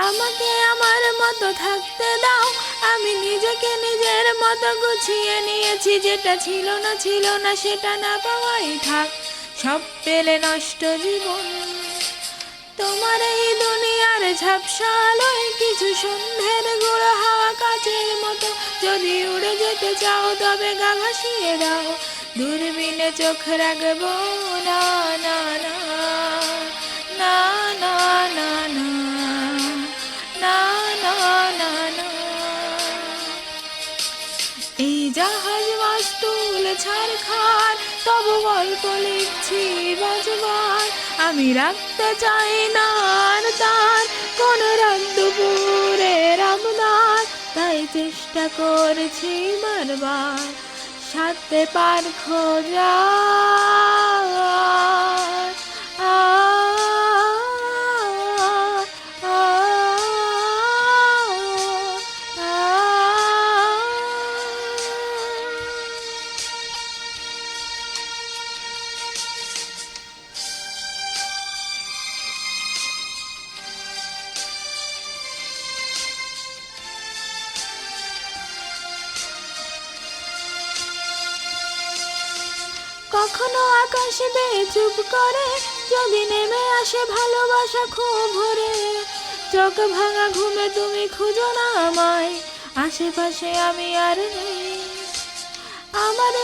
আমাকে আমার মতো থাকতে দাও, আমি নিজেকে নিজের মতো গুছিয়ে নিয়েছি। যেটা ছিল না সেটা না পাওয়াই থাক, সব পেলে নষ্ট জীবন। তোমার এই দুনিয়ার ঝাপসা আলোয় কিছু সন্ধ্যের গুঁড়ো হাওয়া কাচের মতো। যদি উড়ে যেতে চাও তবে গা ভাসিয়ে দাও, দূরবীনে চোখ রাখবো না। না না না না না না না না না না। এই জাহাজ মাস্তুল ছাড়খাড়, তবু গল্প লিখছি বাজবার। আমি রাখতে চাই না আর তার কোন রাত দুপুরের আবদার, তাই চেষ্টা করছি বারবার সাথে পার খোঁজার। আ আ কখনো আকাশ বেয়ে চুপ করে যদি নেমে আসে ভালোবাসা খুব ভরে। চোখ ভাঙা ঘুমে তুমি খুঁজো না আমায়, আশেপাশে আমি আর নেই। আমার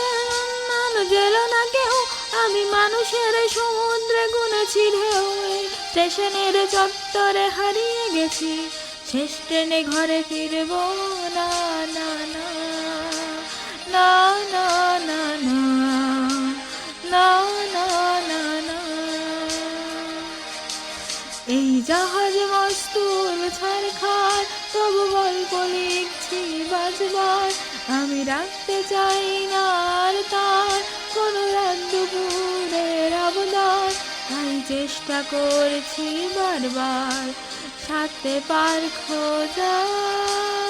নাম জেলো না কেউ, আমি মানুষের সমুদ্রে গুনেছি ঢেউ। স্টেশনের চত্বরে হারিয়ে গেছি, শেষ ট্রেনে ঘরে ফিরবো না। না না না না না না না না না না। এই জাহাজ মাস্তুল ছাড়খাড়, তবু গল্প লিখছি বাজবার। আমি রাখতে চাই না আর তার কোনো রাত দুপুরের আবদার, তাই চেষ্টা করছি বারবার সাথে পার খোঁজার।